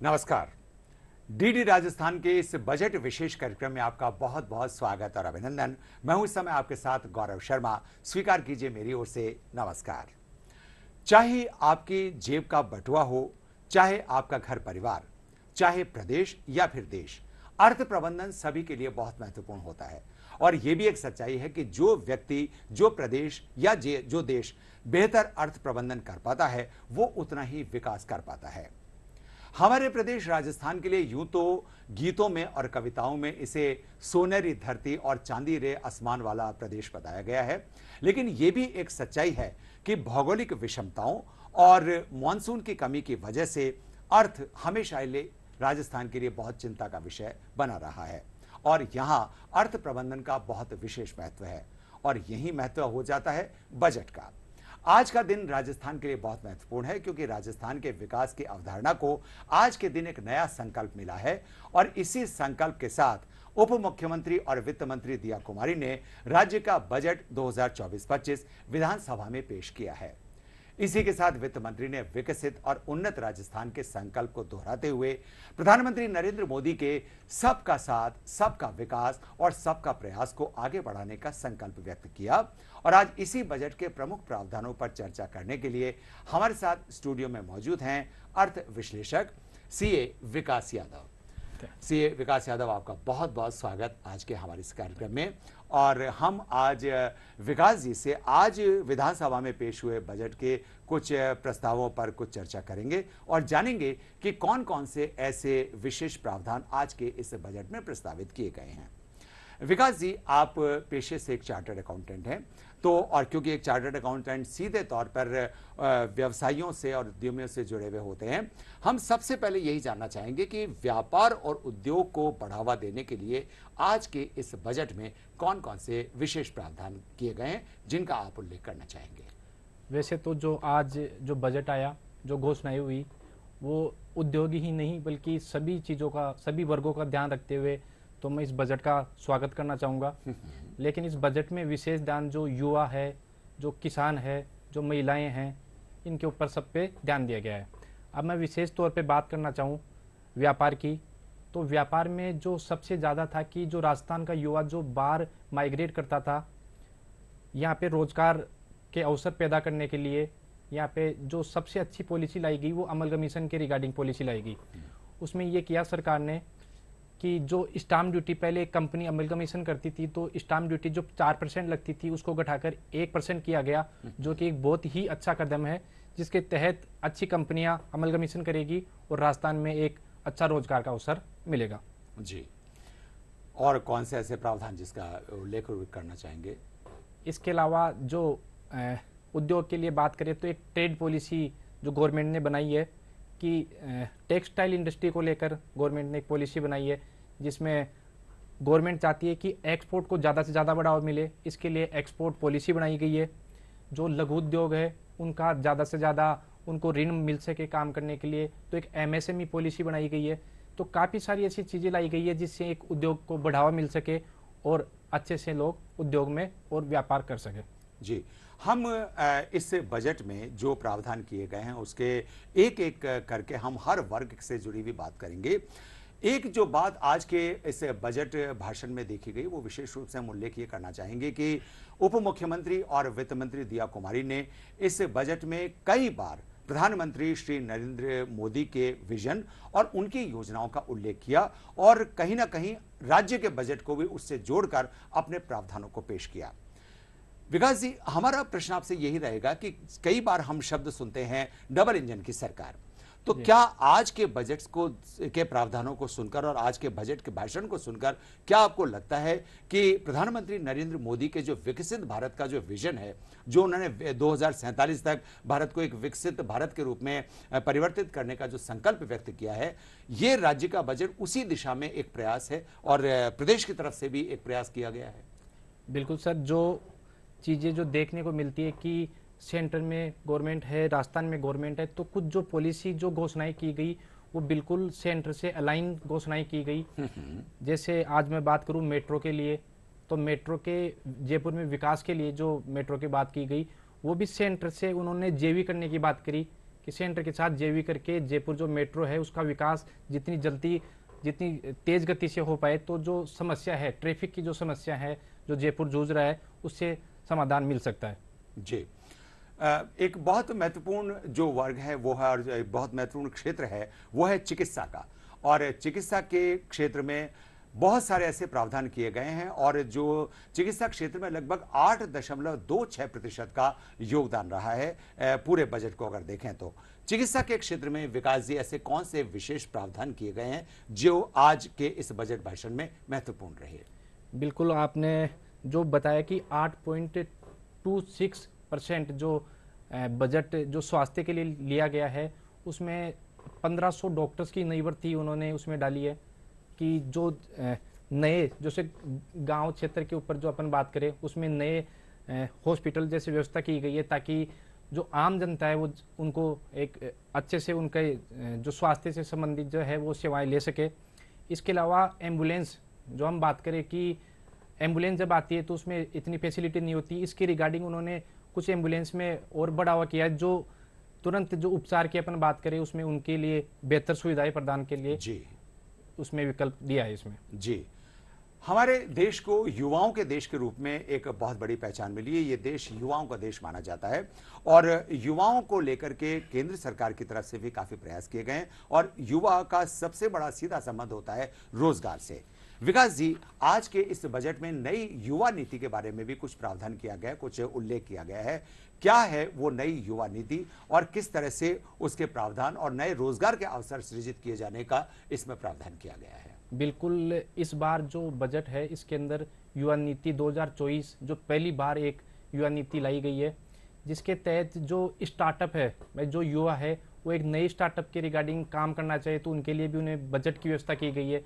नमस्कार। डीडी राजस्थान के इस बजट विशेष कार्यक्रम में आपका बहुत बहुत स्वागत और अभिनंदन। मैं हूं इस समय आपके साथ गौरव शर्मा। स्वीकार कीजिए मेरी ओर से नमस्कार। चाहे आपकी जेब का बटुआ हो, चाहे आपका घर परिवार, चाहे प्रदेश या फिर देश, अर्थ प्रबंधन सभी के लिए बहुत महत्वपूर्ण होता है। और यह भी एक सच्चाई है कि जो व्यक्ति, जो प्रदेश या जो देश बेहतर अर्थ प्रबंधन कर पाता है, वो उतना ही विकास कर पाता है। हमारे प्रदेश राजस्थान के लिए यूं तो गीतों में और कविताओं में इसे सोनेरी धरती और चांदी रे आसमान वाला प्रदेश बताया गया है, लेकिन यह भी एक सच्चाई है कि भौगोलिक विषमताओं और मानसून की कमी की वजह से अर्थ हमेशा लिए राजस्थान के लिए बहुत चिंता का विषय बना रहा है। और यहां अर्थ प्रबंधन का बहुत विशेष महत्व है और यही महत्व हो जाता है बजट का। आज का दिन राजस्थान के लिए बहुत महत्वपूर्ण है क्योंकि राजस्थान के विकास की अवधारणा को आज के दिन एक नया संकल्प मिला है और इसी संकल्प के साथ उप मुख्यमंत्री और वित्त मंत्री दिया कुमारी ने राज्य का बजट 2024-25 विधानसभा में पेश किया है। इसी के साथ वित्त मंत्री ने विकसित और उन्नत राजस्थान के संकल्प को दोहराते हुए प्रधानमंत्री नरेंद्र मोदी के सबका साथ, सबका विकास और सबका प्रयास को आगे बढ़ाने का संकल्प व्यक्त किया। और आज इसी बजट के प्रमुख प्रावधानों पर चर्चा करने के लिए हमारे साथ स्टूडियो में मौजूद हैं अर्थ विश्लेषक सीए विकास यादव। सीए विकास यादव, आपका बहुत बहुत स्वागत आज के हमारे इस कार्यक्रम में। और हम आज विकास जी से आज विधानसभा में पेश हुए बजट के कुछ प्रस्तावों पर कुछ चर्चा करेंगे और जानेंगे कि कौन कौन से ऐसे विशेष प्रावधान आज के इस बजट में प्रस्तावित किए गए हैं। विकास जी, आप पेशे से एक चार्टर्ड अकाउंटेंट हैं, तो और क्योंकि एक चार्टर्ड अकाउंटेंट सीधे तौर पर व्यवसायियों से और उद्यमियों से जुड़े हुए होते हैं, हम सबसे पहले यही जानना चाहेंगे कि व्यापार और उद्योग को बढ़ावा देने के लिए आज के इस बजट में कौन कौन से विशेष प्रावधान किए गए हैं जिनका आप उल्लेख करना चाहेंगे। वैसे तो जो आज जो बजट आया, जो घोषणाएं हुई, वो उद्योग ही नहीं बल्कि सभी चीज़ों का, सभी वर्गों का ध्यान रखते हुए तो मैं इस बजट का स्वागत करना चाहूँगा। लेकिन इस बजट में विशेष ध्यान जो युवा है, जो किसान है, जो महिलाएं हैं, इनके ऊपर सब पे ध्यान दिया गया है। अब मैं विशेष तौर पे बात करना चाहूँ व्यापार की, तो व्यापार में जो सबसे ज़्यादा था कि जो राजस्थान का युवा जो बाहर माइग्रेट करता था, यहाँ पे रोजगार के अवसर पैदा करने के लिए यहाँ पे जो सबसे अच्छी पॉलिसी लाई गई वो अमलगमीशन के रिगार्डिंग पॉलिसी लाई गई। उसमें ये किया सरकार ने कि जो स्टाम्प ड्यूटी पहले कंपनी अमलगमीशन करती थी तो स्टाम्प ड्यूटी जो 4% लगती थी उसको घटाकर 1% किया गया, जो कि एक बहुत ही अच्छा कदम है जिसके तहत अच्छी कंपनियां अमलगमीशन करेगी और राजस्थान में एक अच्छा रोजगार का अवसर मिलेगा। जी, और कौन से ऐसे प्रावधान जिसका उल्लेख करना चाहेंगे? इसके अलावा जो उद्योग के लिए बात करें तो एक ट्रेड पॉलिसी जो गवर्नमेंट ने बनाई है कि टेक्सटाइल इंडस्ट्री को लेकर गवर्नमेंट ने एक पॉलिसी बनाई है जिसमें गवर्नमेंट चाहती है कि एक्सपोर्ट को ज़्यादा से ज़्यादा बढ़ावा मिले। इसके लिए एक्सपोर्ट पॉलिसी बनाई गई है। जो लघु उद्योग है उनका ज़्यादा से ज़्यादा उनको ऋण मिल सके काम करने के लिए, तो एक MSME पॉलिसी बनाई गई है। तो काफ़ी सारी ऐसी चीज़ें लाई गई है जिससे एक उद्योग को बढ़ावा मिल सके और अच्छे से लोग उद्योग में और व्यापार कर सके। जी, हम इस बजट में जो प्रावधान किए गए हैं उसके एक एक करके हम हर वर्ग से जुड़ी हुई बात करेंगे। एक जो बात आज के इस बजट भाषण में देखी गई वो विशेष रूप से हम उल्लेख ये करना चाहेंगे कि उप मुख्यमंत्री और वित्त मंत्री दिया कुमारी ने इस बजट में कई बार प्रधानमंत्री श्री नरेंद्र मोदी के विजन और उनकी योजनाओं का उल्लेख किया और कहीं ना कहीं राज्य के बजट को भी उससे जोड़कर अपने प्रावधानों को पेश किया। विकास जी, हमारा प्रश्न आपसे यही रहेगा कि कई बार हम शब्द सुनते हैं डबल इंजन की सरकार, तो क्या आज के बजट को के प्रावधानों को सुनकर और आज के बजट के भाषण को सुनकर क्या आपको लगता है कि प्रधानमंत्री नरेंद्र मोदी के जो विकसित भारत का जो विजन है, जो उन्होंने 2047 तक भारत को एक विकसित भारत के रूप में परिवर्तित करने का जो संकल्प व्यक्त किया है, ये राज्य का बजट उसी दिशा में एक प्रयास है और प्रदेश की तरफ से भी एक प्रयास किया गया है? बिल्कुल सर, जो चीज़ें जो देखने को मिलती है कि सेंटर में गवर्नमेंट है, राजस्थान में गवर्नमेंट है, तो कुछ जो पॉलिसी जो घोषणाएं की गई वो बिल्कुल सेंटर से अलाइन घोषणाएं की गई। जैसे आज मैं बात करूं मेट्रो के लिए, तो मेट्रो के जयपुर में विकास के लिए जो मेट्रो की बात की गई वो भी सेंटर से उन्होंने जेवी करने की बात करी कि सेंटर के साथ जेवी करके जयपुर जो मेट्रो है उसका विकास जितनी तेज गति से हो पाए, तो जो समस्या है, ट्रैफिक की जो समस्या है जो जयपुर जूझ रहा है, उससे समाधान मिल सकता है। जी, एक बहुत महत्वपूर्ण जो वर्ग है वो है, और एक बहुत महत्वपूर्ण क्षेत्र है वो है चिकित्सा का। और चिकित्सा के क्षेत्र में बहुत सारे ऐसे प्रावधान किए गए हैं, और जो चिकित्सा क्षेत्र में लगभग 8.26% का योगदान रहा है पूरे बजट को अगर देखें तो। चिकित्सा के क्षेत्र में विकास जी ऐसे कौन से विशेष प्रावधान किए गए हैं जो आज के इस बजट भाषण में महत्वपूर्ण रहे? बिल्कुल, आपने जो बताया कि 8.26% जो बजट जो स्वास्थ्य के लिए लिया गया है, उसमें 1500 डॉक्टर्स की नई भर्ती उन्होंने उसमें डाली है। कि जो नए जैसे गांव क्षेत्र के ऊपर जो अपन बात करें, उसमें नए हॉस्पिटल जैसी व्यवस्था की गई है, ताकि जो आम जनता है वो उनको एक अच्छे से उनके जो स्वास्थ्य से संबंधित जो है वो सेवाएं ले सके। इसके अलावा एम्बुलेंस, जो हम बात करें कि एम्बुलेंस जब आती है तो उसमें इतनी फैसिलिटी नहीं होती, इसके रिगार्डिंग उन्होंने कुछ एम्बुलेंस में और बढ़ावा किया है, जो तुरंत जो उपचार की अपन बात करें उसमें उनके लिए बेहतर सुविधाएं प्रदान के लिए जी, उसमें विकल्प दिया है इसमें। जी, हमारे देश को युवाओं के देश के रूप में एक बहुत बड़ी पहचान मिली है। ये देश युवाओं का देश माना जाता है, और युवाओं को लेकर के केंद्र सरकार की तरफ से भी काफी प्रयास किए गए हैं, और युवा का सबसे बड़ा सीधा संबंध होता है रोजगार से। विकास जी, आज के इस बजट में नई युवा नीति के बारे में भी कुछ प्रावधान किया गया है, कुछ उल्लेख किया गया है। क्या है वो नई युवा नीति, और किस तरह से उसके प्रावधान और नए रोजगार के अवसर सृजित किए जाने का इसमें प्रावधान किया गया है? बिल्कुल, इस बार जो बजट है इसके अंदर युवा नीति 2024 जो पहली बार एक युवा नीति लाई गई है, जिसके तहत जो स्टार्टअप है, जो युवा है वो एक नई स्टार्टअप के रिगार्डिंग काम करना चाहे तो उनके लिए भी उन्हें बजट की व्यवस्था की गई है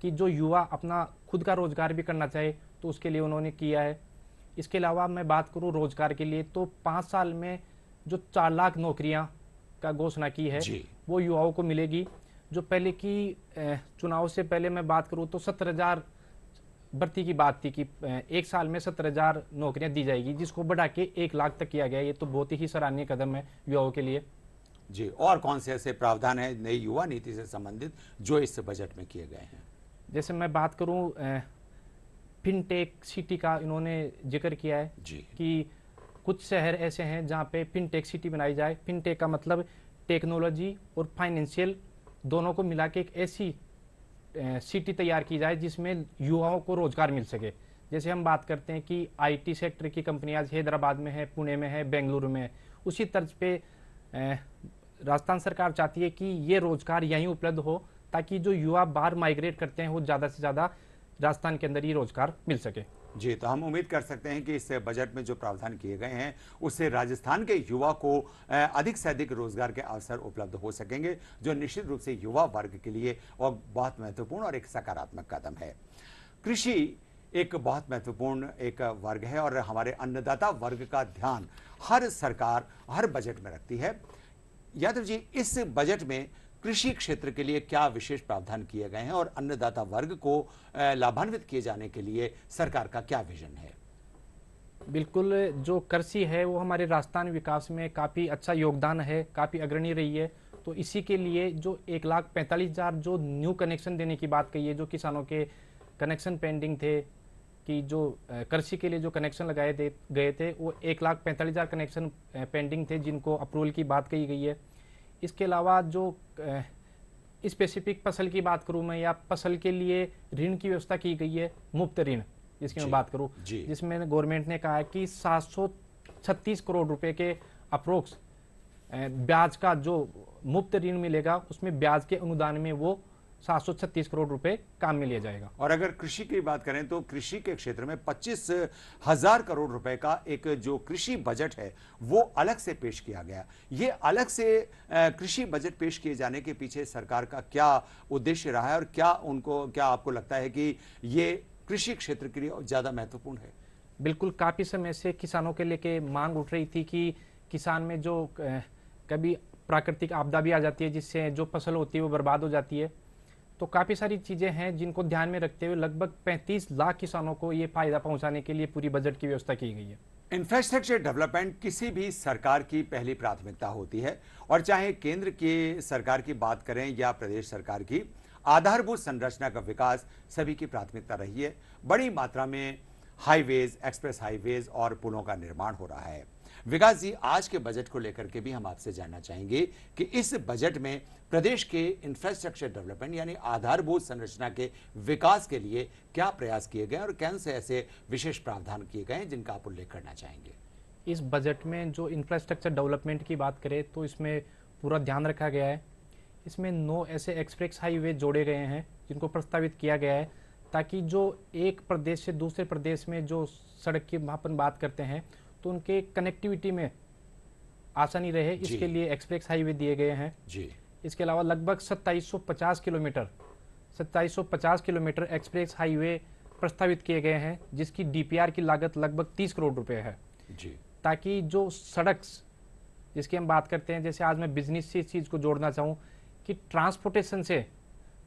कि जो युवा अपना खुद का रोजगार भी करना चाहे तो उसके लिए उन्होंने किया है। इसके अलावा मैं बात करूं रोजगार के लिए, तो 5 साल में जो 4 लाख नौकरियां का घोषणा की है वो युवाओं को मिलेगी। जो पहले की चुनाव से पहले मैं बात करूं तो 17,000 भर्ती की बात थी कि एक साल में 17,000 नौकरियां दी जाएगी, जिसको बढ़ा के 1 लाख तक किया गया। ये तो बहुत ही सराहनीय कदम है युवाओं के लिए। जी, और कौन से ऐसे प्रावधान है नई युवा नीति से संबंधित जो इस बजट में किए गए हैं? जैसे मैं बात करूं फिनटेक सिटी का इन्होंने जिक्र किया है कि कुछ शहर ऐसे हैं जहां पे फिनटेक सिटी बनाई जाए। फिनटेक का मतलब टेक्नोलॉजी और फाइनेंशियल दोनों को मिला के एक ऐसी सिटी तैयार की जाए जिसमें युवाओं को रोजगार मिल सके। जैसे हम बात करते हैं कि आईटी सेक्टर की कंपनियां हैदराबाद में है, पुणे में है, बेंगलुरु में है, उसी तर्ज पे राजस्थान सरकार चाहती है कि ये रोजगार यहीं उपलब्ध हो, ताकि जो युवा बाहर माइग्रेट करते हैं वो ज़्यादा से ज़्यादा राजस्थान के अंदर ही रोजगार मिल सके। जी, तो हम उम्मीद कर सकते हैं कि इस बजट में जो प्रावधान किए गए हैं उससे राजस्थान के युवा को अधिक से अधिक रोजगार के अवसर उपलब्ध हो सकेंगे, जो निश्चित रूप से युवा वर्ग के लिए और बहुत महत्वपूर्ण और एक सकारात्मक कदम है। कृषि एक बहुत महत्वपूर्ण एक वर्ग है, और हमारे अन्नदाता वर्ग का ध्यान हर सरकार हर बजट में रखती है। यादव जी, इस बजट में कृषि क्षेत्र के लिए क्या विशेष प्रावधान किए गए हैं, और अन्नदाता वर्ग को लाभान्वित किए जाने के लिए सरकार का क्या विजन है? बिल्कुल, जो कृषि है वो हमारे राजस्थान विकास में काफ़ी अच्छा योगदान है, काफ़ी अग्रणी रही है। तो इसी के लिए जो 1,45,000 जो न्यू कनेक्शन देने की बात कही है, जो किसानों के कनेक्शन पेंडिंग थे, कि जो कृषि के लिए जो कनेक्शन लगाए गए थे वो 1,45,000 कनेक्शन पेंडिंग थे, जिनको अप्रूवल की बात कही गई है। इसके अलावा जो स्पेसिफिक फसल की बात करूं मैं, या फसल के लिए ऋण की व्यवस्था की गई है, मुफ्त ऋण जिसकी मैं बात करूं, जिसमें गवर्नमेंट ने कहा है कि 736 करोड़ रुपए के अप्रोक्स ब्याज का जो मुफ्त ऋण मिलेगा, उसमें ब्याज के अनुदान में वो 736 करोड़ रुपए काम में लिया जाएगा। और अगर कृषि की बात करें तो कृषि के क्षेत्र में 25,000 करोड़ रुपए का एक जो कृषि बजट है वो अलग से पेश किया गया। ये अलग से कृषि बजट पेश किए जाने के पीछे सरकार का क्या उद्देश्य रहा है, और क्या आपको लगता है कि ये कृषि क्षेत्र के लिए ज्यादा महत्वपूर्ण है? बिल्कुल, काफी समय से किसानों के लेके मांग उठ रही थी कि किसान में जो कभी प्राकृतिक आपदा भी आ जाती है, जिससे जो फसल होती है वो बर्बाद हो जाती है। तो काफ़ी सारी चीज़ें हैं जिनको ध्यान में रखते हुए लगभग 35 लाख किसानों को ये फायदा पहुंचाने के लिए पूरी बजट की व्यवस्था की गई है। इंफ्रास्ट्रक्चर डेवलपमेंट किसी भी सरकार की पहली प्राथमिकता होती है और चाहे केंद्र की सरकार की बात करें या प्रदेश सरकार की, आधारभूत संरचना का विकास सभी की प्राथमिकता रही है। बड़ी मात्रा में हाईवेज, एक्सप्रेस हाईवेज और पुलों का निर्माण हो रहा है। विकास जी, आज के बजट को लेकर के भी हम आपसे जानना चाहेंगे कि इस बजट में प्रदेश के इंफ्रास्ट्रक्चर डेवलपमेंट यानी आधारभूत संरचना के विकास के लिए क्या प्रयास किए गए और कौन से ऐसे विशेष प्रावधान किए गए हैं जिनका आप उल्लेख करना चाहेंगे। इस बजट में जो इंफ्रास्ट्रक्चर डेवलपमेंट की बात करें तो इसमें पूरा ध्यान रखा गया है। इसमें 9 ऐसे एक्सप्रेस हाईवे जोड़े गए हैं जिनको प्रस्तावित किया गया है, ताकि जो एक प्रदेश से दूसरे प्रदेश में जो सड़क की अपन बात करते हैं तो उनके कनेक्टिविटी में आसानी रहे, इसके लिए एक्सप्रेस हाईवे दिए गए हैं जी। इसके अलावा लगभग 2750 किलोमीटर एक्सप्रेस हाईवे प्रस्तावित किए गए हैं, जिसकी डीपीआर की लागत लगभग 30 करोड़ रुपए है जी। ताकि जो सड़क जिसकी हम बात करते हैं, जैसे आज मैं बिजनेस से इस चीज़ को जोड़ना चाहूँ कि ट्रांसपोर्टेशन से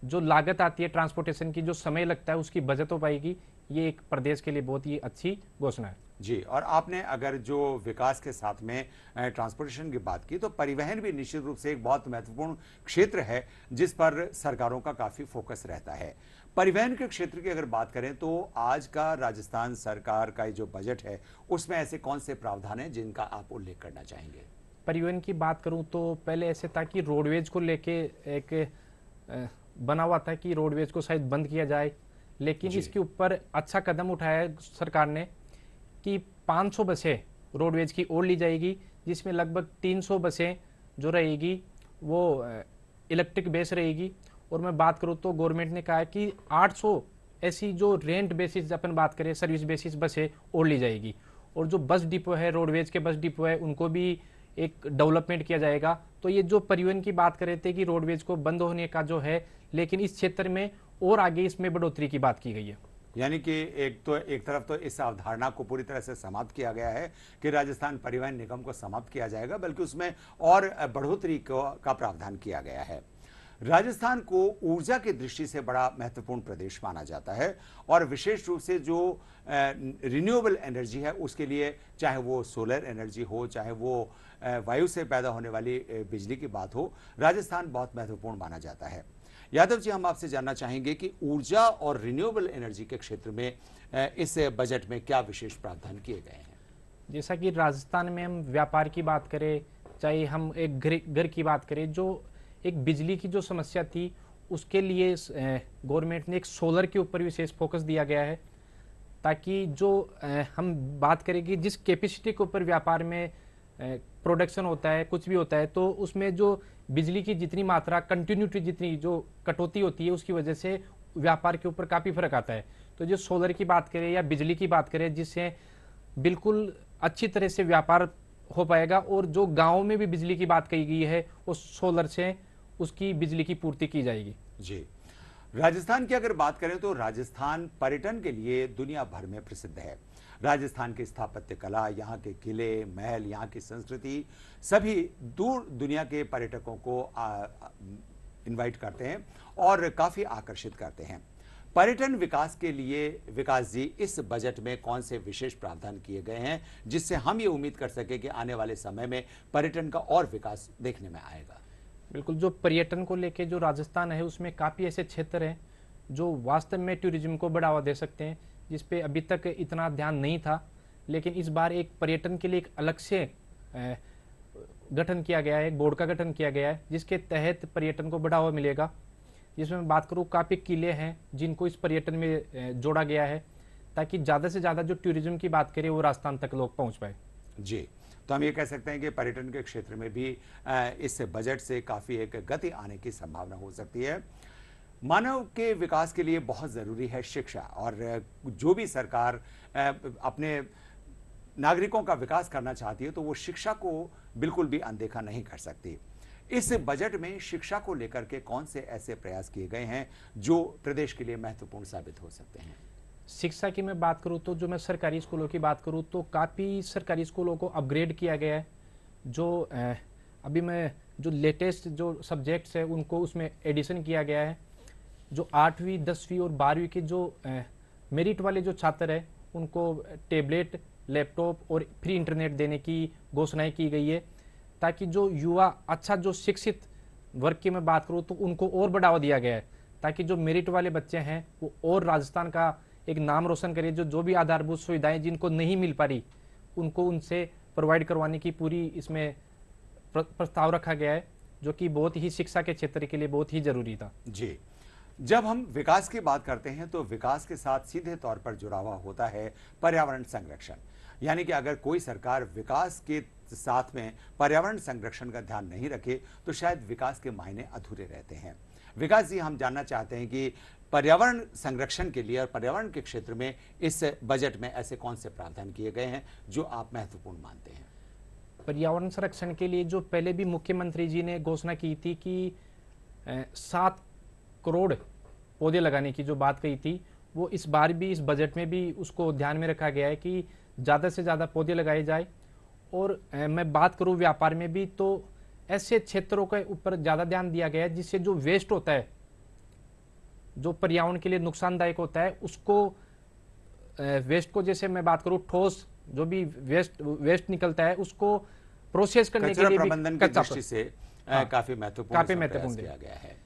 जो लागत आती है, ट्रांसपोर्टेशन की जो समय लगता है, उसकी बचत हो पाएगी। ये एक प्रदेश के लिए बहुत ही अच्छी घोषणा है जी। और आपने अगर जो विकास के साथ में ट्रांसपोर्टेशन की बात की, तो परिवहन भी निश्चित रूप से एक बहुत महत्वपूर्ण क्षेत्र है जिस पर सरकारों का काफी फोकस रहता है। परिवहन के क्षेत्र की अगर बात करें तो आज का राजस्थान सरकार का जो बजट है उसमें ऐसे कौन से प्रावधान हैं जिनका आप उल्लेख करना चाहेंगे। परिवहन की बात करूं तो पहले ऐसे था कि रोडवेज को लेके एक बना हुआ था कि रोडवेज को शायद बंद किया जाए, लेकिन इसके ऊपर अच्छा कदम उठाया है सरकार ने कि 500 बसें रोडवेज की ओर ली जाएगी, जिसमें लगभग 300 बसें जो रहेगी वो इलेक्ट्रिक बेस रहेगी। और मैं बात करूं तो गवर्नमेंट ने कहा है कि 800 ऐसी जो रेंट बेसिस अपन बात करें, सर्विस बेसिस बसें ओर ली जाएगी। और जो बस डिपो है, रोडवेज के बस डिपो है, उनको भी एक डेवलपमेंट किया जाएगा। तो ये जो परिवहन की बात कर रहे थे कि रोडवेज को बंद होने का जो है, लेकिन इस क्षेत्र में और आगे इसमें बढ़ोतरी की बात की गई है। यानी कि एक तरफ तो इस अवधारणा को पूरी तरह से समाप्त किया गया है कि राजस्थान परिवहन निगम को समाप्त किया जाएगा, बल्कि उसमें और बढ़ोतरी का प्रावधान किया गया है। राजस्थान को ऊर्जा की दृष्टि से बड़ा महत्वपूर्ण प्रदेश माना जाता है और विशेष रूप से जो रिन्यूएबल एनर्जी है उसके लिए, चाहे वो सोलर एनर्जी हो, चाहे वो वायु से पैदा होने वाली बिजली की बात हो, राजस्थान बहुत महत्वपूर्ण माना जाता है। यादव जी, हम आपसे जानना चाहेंगे कि ऊर्जा और रिन्यूएबल एनर्जी के क्षेत्र में इस बजट में क्या विशेष प्रावधान किए गए हैं। जैसा कि राजस्थान में हम व्यापार की बात करें, चाहे हम एक घर की बात करें, जो एक बिजली की जो समस्या थी उसके लिए गवर्नमेंट ने एक सोलर के ऊपर विशेष फोकस दिया गया है, ताकि जो हम बात करें कि जिस कैपेसिटी के ऊपर व्यापार में प्रोडक्शन होता है, कुछ भी होता है, तो उसमें जो बिजली की जितनी मात्रा, कंटिन्यूटी जितनी जो कटौती होती है, उसकी वजह से व्यापार के ऊपर काफ़ी फर्क आता है। तो जो सोलर की बात करें या बिजली की बात करें, जिससे बिल्कुल अच्छी तरह से व्यापार हो पाएगा। और जो गाँव में भी बिजली की बात कही गई है, उस सोलर से उसकी बिजली की पूर्ति की जाएगी। जी। राजस्थान की अगर बात करें तो राजस्थान पर्यटन के लिए दुनिया भर में प्रसिद्ध है। राजस्थान की स्थापत्य कला, यहाँ के किले, महल, यहाँ की संस्कृति सभी दूर दुनिया के पर्यटकों को इनवाइट करते हैं और काफी आकर्षित करते हैं। पर्यटन विकास के लिए विकास जी, इस बजट में कौन से विशेष प्रावधान किए गए हैं जिससे हम ये उम्मीद कर सके कि आने वाले समय में पर्यटन का और विकास देखने में आएगा। बिल्कुल, जो पर्यटन को लेके जो राजस्थान है उसमें काफ़ी ऐसे क्षेत्र हैं जो वास्तव में टूरिज्म को बढ़ावा दे सकते हैं, जिस पे अभी तक इतना ध्यान नहीं था। लेकिन इस बार एक पर्यटन के लिए एक अलग से गठन किया गया है, एक बोर्ड का गठन किया गया है, जिसके तहत पर्यटन को बढ़ावा मिलेगा। जिसमें मैं बात करूँ, काफ़ी किले हैं जिनको इस पर्यटन में जोड़ा गया है, ताकि ज़्यादा से ज़्यादा जो टूरिज्म की बात करें वो राजस्थान तक लोग पहुँच पाए। जी, तो हम ये कह सकते हैं कि पर्यटन के क्षेत्र में भी इस बजट से काफ़ी एक गति आने की संभावना हो सकती है। मानव के विकास के लिए बहुत ज़रूरी है शिक्षा, और जो भी सरकार अपने नागरिकों का विकास करना चाहती है तो वो शिक्षा को बिल्कुल भी अनदेखा नहीं कर सकती। इस बजट में शिक्षा को लेकर के कौन से ऐसे प्रयास किए गए हैं जो प्रदेश के लिए महत्वपूर्ण साबित हो सकते हैं। शिक्षा की मैं बात करूँ तो जो मैं सरकारी स्कूलों की बात करूँ तो काफ़ी सरकारी स्कूलों को अपग्रेड किया गया है। जो अभी मैं जो लेटेस्ट जो सब्जेक्ट्स है उनको उसमें एडिशन किया गया है। जो 8वीं 10वीं और 12वीं के जो मेरिट वाले जो छात्र हैं उनको टेबलेट, लैपटॉप और फ्री इंटरनेट देने की घोषणाएं की गई है, ताकि जो युवा अच्छा जो शिक्षित वर्ग की मैं बात करूँ तो उनको और बढ़ावा दिया गया है, ताकि जो मेरिट वाले बच्चे हैं वो और राजस्थान का एक नाम रोशन करें। जो भी आधारभूत सुविधाएं जिनको नहीं मिल पा रही उनको उनसे प्रोवाइड करवाने की पूरी इसमें प्रस्ताव रखा गया है, जो कि बहुत ही शिक्षा के क्षेत्र के लिए बहुत ही जरूरी था। जी, जब हम विकास की बात करते हैं तो विकास के साथ सीधे तौर पर जुड़ा हुआ होता है पर्यावरण संरक्षण। यानी कि अगर कोई सरकार विकास के साथ में पर्यावरण संरक्षण का ध्यान नहीं रखे तो शायद विकास के मायने अधूरे रहते हैं। विकास जी, हम जानना चाहते हैं कि पर्यावरण संरक्षण के लिए और पर्यावरण के क्षेत्र में इस बजट में ऐसे कौन से प्रावधान किए गए हैं जो आप महत्वपूर्ण मानते हैं? पर्यावरण संरक्षण के लिए जो पहले भी मुख्यमंत्री जी ने घोषणा की थी कि 7 करोड़ पौधे लगाने की जो बात कही थी, वो इस बार भी इस बजट में भी उसको ध्यान में रखा गया है कि ज़्यादा से ज़्यादा पौधे लगाए जाए। और मैं बात करूँ व्यापार में भी, तो ऐसे क्षेत्रों के ऊपर ज़्यादा ध्यान दिया गया है जिससे जो वेस्ट होता है, जो पर्यावरण के लिए नुकसानदायक होता है, उसको वेस्ट को, जैसे मैं बात करूँ ठोस जो भी वेस्ट निकलता है उसको प्रोसेस करने के लिए प्रबंधन की दृष्टि से काफी महत्वपूर्ण किया गया है,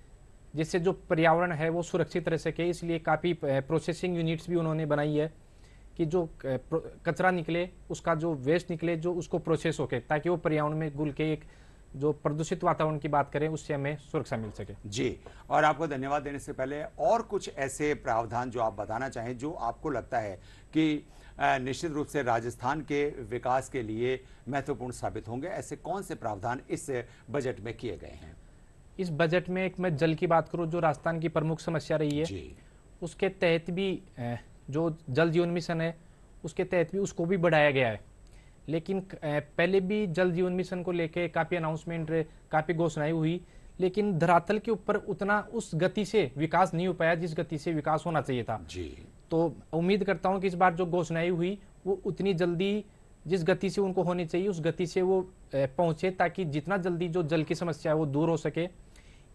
जिससे जो पर्यावरण है वो सुरक्षित रह सके। इसलिए काफी प्रोसेसिंग यूनिट्स भी उन्होंने बनाई है कि जो कचरा निकले, उसका जो वेस्ट निकले, जो उसको प्रोसेस होके, ताकि वो पर्यावरण में घुल के एक जो प्रदूषित वातावरण की बात करें उससे हमें सुरक्षा मिल सके। जी, और आपको धन्यवाद देने से पहले और कुछ ऐसे प्रावधान जो आप बताना चाहें जो आपको लगता है कि निश्चित रूप से राजस्थान के विकास के लिए महत्वपूर्ण साबित होंगे, ऐसे कौन से प्रावधान इस बजट में किए गए हैं? इस बजट में एक मैं जल की बात करूं जो राजस्थान की प्रमुख समस्या रही है जी। उसके तहत भी जो जल जीवन मिशन है उसके तहत भी उसको भी बढ़ाया गया है। लेकिन पहले भी जल जीवन मिशन को लेके काफ़ी अनाउंसमेंट, काफ़ी घोषणाएं हुई, लेकिन धरातल के ऊपर उतना उस गति से विकास नहीं हो पाया जिस गति से विकास होना चाहिए था। जी। तो उम्मीद करता हूं कि इस बार जो घोषणाएं हुई वो उतनी जल्दी जिस गति से उनको होनी चाहिए उस गति से वो पहुंचे, ताकि जितना जल्दी जो जल की समस्या है वो दूर हो सके।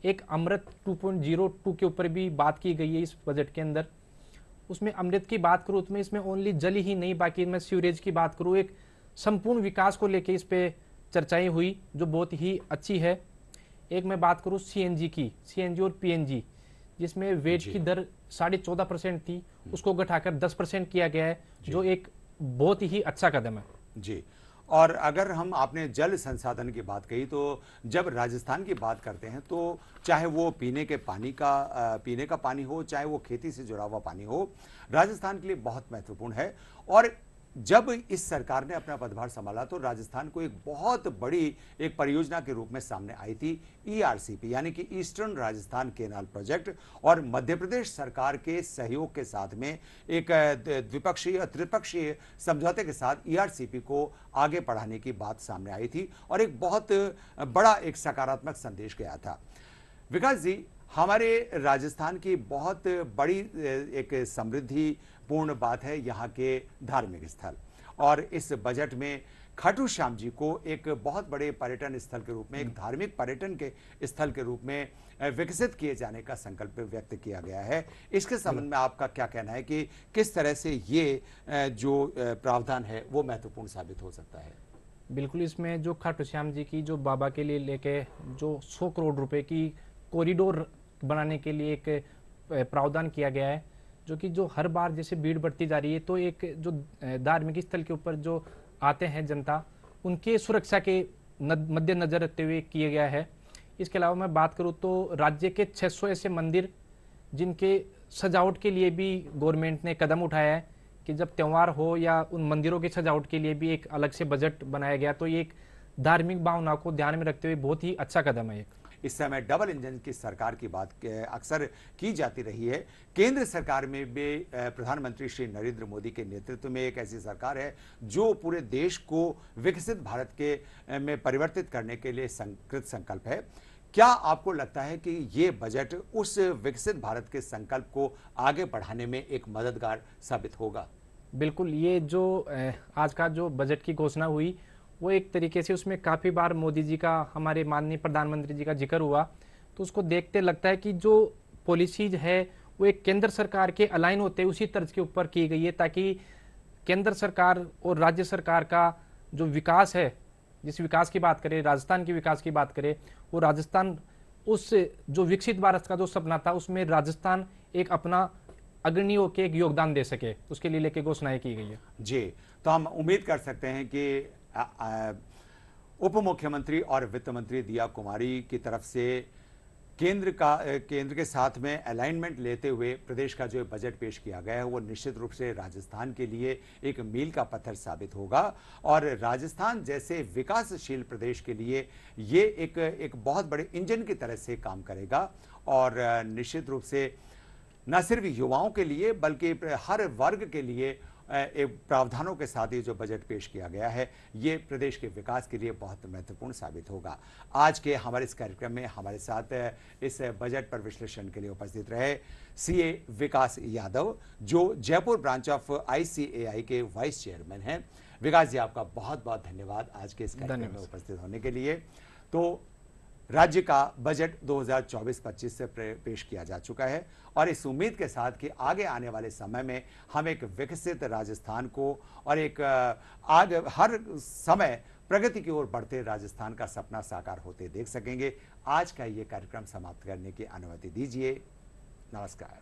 एक अमृत 2.02 के ऊपर भी बात की गई है इस बजट के अंदर। उसमें अमृत की बात करूँ तो इसमें ओनली जल ही नहीं, बाकी मैं सीवरेज की बात करूँ, एक संपूर्ण विकास को लेके इस पे चर्चाएं हुई जो बहुत ही अच्छी है। एक मैं बात करूँ सीएनजी की, सीएनजी और पीएनजी, जिसमें वेट की दर 14.5% थी, उसको घटाकर 10% किया गया है, जो एक बहुत ही अच्छा कदम है। जी, और अगर हम आपने जल संसाधन की बात कही तो जब राजस्थान की बात करते हैं तो चाहे वो पीने का पानी हो, चाहे वो खेती से जुड़ा हुआ पानी हो, राजस्थान के लिए बहुत महत्वपूर्ण है। और जब इस सरकार ने अपना पदभार संभाला तो राजस्थान को एक बहुत बड़ी एक परियोजना के रूप में सामने आई थी ईआरसीपी, यानी कि ईस्टर्न राजस्थान केनाल प्रोजेक्ट। और मध्य प्रदेश सरकार के सहयोग के साथ में एक द्विपक्षीय और त्रिपक्षीय समझौते के साथ ईआरसीपी को आगे बढ़ाने की बात सामने आई थी और एक बहुत बड़ा एक सकारात्मक संदेश गया था। विकास जी, हमारे राजस्थान की बहुत बड़ी एक समृद्धि पूर्ण बात है यहाँ के धार्मिक स्थल, और इस बजट में खाटू श्याम जी को एक बहुत बड़े पर्यटन स्थल के रूप में, एक धार्मिक पर्यटन के स्थल के रूप में विकसित किए जाने का संकल्प व्यक्त किया गया है। इसके संबंध में आपका क्या कहना है कि किस तरह से ये जो प्रावधान है वो महत्वपूर्ण साबित हो सकता है? बिल्कुल, इसमें जो खाटू श्याम जी की जो बाबा के लिए लेके जो 100 करोड़ रुपए की कॉरिडोर बनाने के लिए एक प्रावधान किया गया है, जो कि जो हर बार जैसे भीड़ बढ़ती जा रही है तो एक जो धार्मिक स्थल के ऊपर जो आते हैं जनता, उनके सुरक्षा के मद्देनजर रखते हुए किया गया है। इसके अलावा मैं बात करूँ तो राज्य के 600 ऐसे मंदिर जिनके सजावट के लिए भी गवर्नमेंट ने कदम उठाया है कि जब त्यौहार हो या उन मंदिरों की सजावट के लिए भी एक अलग से बजट बनाया गया, तो ये एक धार्मिक भावना को ध्यान में रखते हुए बहुत ही अच्छा कदम है। इस समय डबल इंजन की सरकार की बात अक्सर की जाती रही है। केंद्र सरकार में भी प्रधानमंत्री श्री नरेंद्र मोदी के नेतृत्व में एक ऐसी सरकार है जो पूरे देश को विकसित भारत के में परिवर्तित करने के लिए कृत संकल्प है। क्या आपको लगता है कि ये बजट उस विकसित भारत के संकल्प को आगे बढ़ाने में एक मददगार साबित होगा? बिल्कुल, ये जो आज का जो बजट की घोषणा हुई वो एक तरीके से उसमें काफ़ी बार मोदी जी का, हमारे माननीय प्रधानमंत्री जी का जिक्र हुआ, तो उसको देखते लगता है कि जो पॉलिसीज है वो एक केंद्र सरकार के अलाइन होते हैं उसी तर्ज के ऊपर की गई है, ताकि केंद्र सरकार और राज्य सरकार का जो विकास है, जिस विकास की बात करें, राजस्थान के विकास की बात करें, वो राजस्थान उस जो विकसित भारत का जो सपना था उसमें राजस्थान एक अपना अग्रणी होकर एक योगदान दे सके, उसके लिए लेके घोषणाएं की गई है। जी, तो हम उम्मीद कर सकते हैं कि उप मुख्यमंत्री और वित्त मंत्री दिया कुमारी की तरफ से केंद्र के साथ में अलाइनमेंट लेते हुए प्रदेश का जो बजट पेश किया गया है वो निश्चित रूप से राजस्थान के लिए एक मील का पत्थर साबित होगा और राजस्थान जैसे विकासशील प्रदेश के लिए ये एक बहुत बड़े इंजन की तरह से काम करेगा और निश्चित रूप से न सिर्फ युवाओं के लिए बल्कि हर वर्ग के लिए एक प्रावधानों के साथ ये जो बजट पेश किया गया है ये प्रदेश के विकास के लिए बहुत महत्वपूर्ण साबित होगा। आज के हमारे इस कार्यक्रम में हमारे साथ इस बजट पर विश्लेषण के लिए उपस्थित रहे सीए विकास यादव जो जयपुर ब्रांच ऑफ आईसीएआई के वाइस चेयरमैन हैं। विकास जी, आपका बहुत बहुत धन्यवाद आज के इस कार्यक्रम में उपस्थित होने के लिए। तो राज्य का बजट 2024-25 से पेश किया जा चुका है और इस उम्मीद के साथ कि आगे आने वाले समय में हम एक विकसित राजस्थान को और एक आगे हर समय प्रगति की ओर बढ़ते राजस्थान का सपना साकार होते देख सकेंगे। आज का ये कार्यक्रम समाप्त करने की अनुमति दीजिए। नमस्कार।